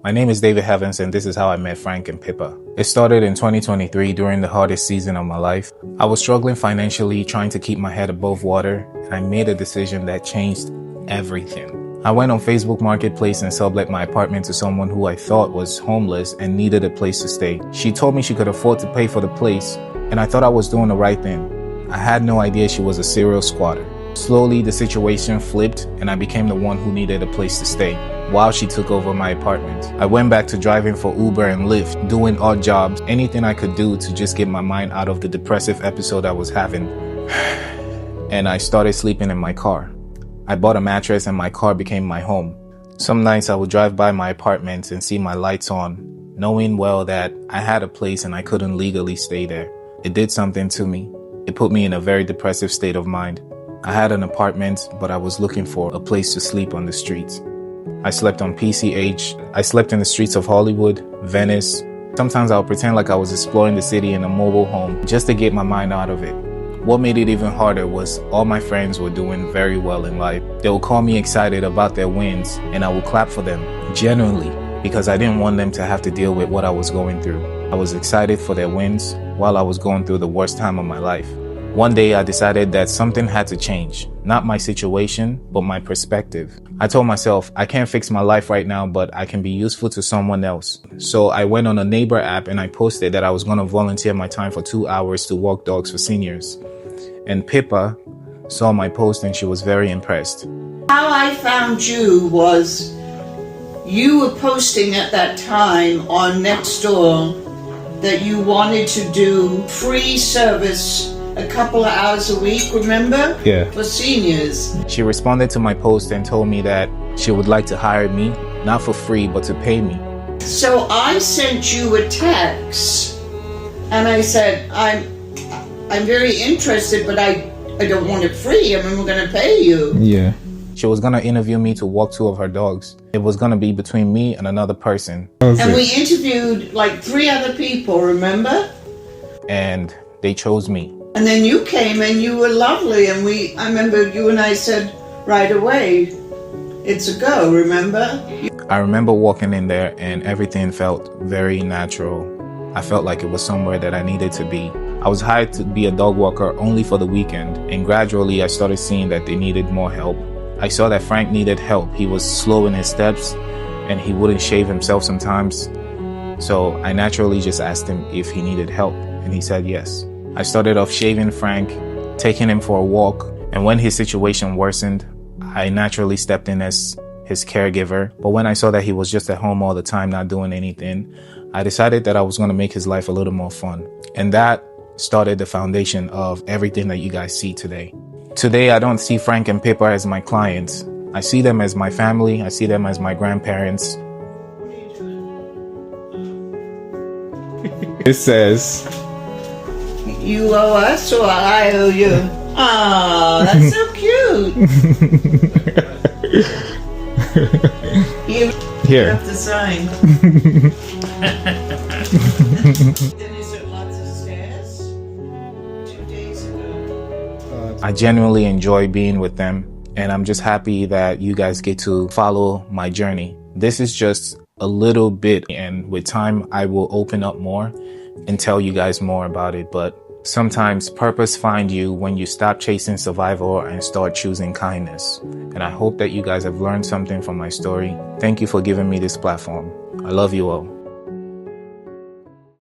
My name is David Heavens, and this is how I met Frank and Pippa. It started in 2023 during the hardest season of my life. I was struggling financially, trying to keep my head above water, and I made a decision that changed everything. I went on Facebook Marketplace and sublet my apartment to someone who I thought was homeless and needed a place to stay. She told me she could afford to pay for the place, and I thought I was doing the right thing. I had no idea she was a serial squatter. Slowly, the situation flipped, and I became the one who needed a place to stay while she took over my apartment. I went back to driving for Uber and Lyft, doing odd jobs, anything I could do to just get my mind out of the depressive episode I was having. And I started sleeping in my car. I bought a mattress and my car became my home. Some nights I would drive by my apartment and see my lights on, knowing well that I had a place and I couldn't legally stay there. It did something to me. It put me in a very depressive state of mind. I had an apartment, but I was looking for a place to sleep on the streets. I slept on PCH. I slept in the streets of Hollywood, Venice. Sometimes I would pretend like I was exploring the city in a mobile home just to get my mind out of it. What made it even harder was all my friends were doing very well in life. They would call me excited about their wins, and I would clap for them, genuinely, because I didn't want them to have to deal with what I was going through. I was excited for their wins while I was going through the worst time of my life. One day I decided that something had to change. Not my situation, but my perspective. I told myself, I can't fix my life right now, but I can be useful to someone else. So I went on a neighbor app and I posted that I was going to volunteer my time for 2 hours to walk dogs for seniors. And Pippa saw my post and she was very impressed. How I found you was you were posting at that time on Nextdoor that you wanted to do free service a couple of hours a week, remember? Yeah. For seniors. She responded to my post and told me that she would like to hire me, not for free, but to pay me. So I sent you a text and I said, I'm very interested, but I don't want it free. I mean, we're going to pay you. Yeah. She was going to interview me to walk 2 of her dogs. It was going to be between me and another person. And we interviewed like 3 other people, remember? And they chose me. And then you came and you were lovely, and I remember you and I said right away, it's a go, remember? I remember walking in there and everything felt very natural. I felt like it was somewhere that I needed to be. I was hired to be a dog walker only for the weekend, and gradually I started seeing that they needed more help. I saw that Frank needed help. He was slow in his steps and he wouldn't shave himself sometimes. So I naturally just asked him if he needed help, and he said yes. I started off shaving Frank, taking him for a walk, and when his situation worsened, I naturally stepped in as his caregiver. But when I saw that he was just at home all the time, not doing anything, I decided that I was going to make his life a little more fun. And that started the foundation of everything that you guys see today. Today, I don't see Frank and Pippa as my clients. I see them as my family. I see them as my grandparents. It says, You owe us or I owe you? Oh, that's so cute. You here. have to sign. Then is it lots of stairs? 2 days ago. I genuinely enjoy being with them, and I'm just happy that you guys get to follow my journey. This is just a little bit, and with time I will open up more and tell you guys more about it. But sometimes purpose finds you when you stop chasing survival and start choosing kindness. And I hope that you guys have learned something from my story. Thank you for giving me this platform. I love you all.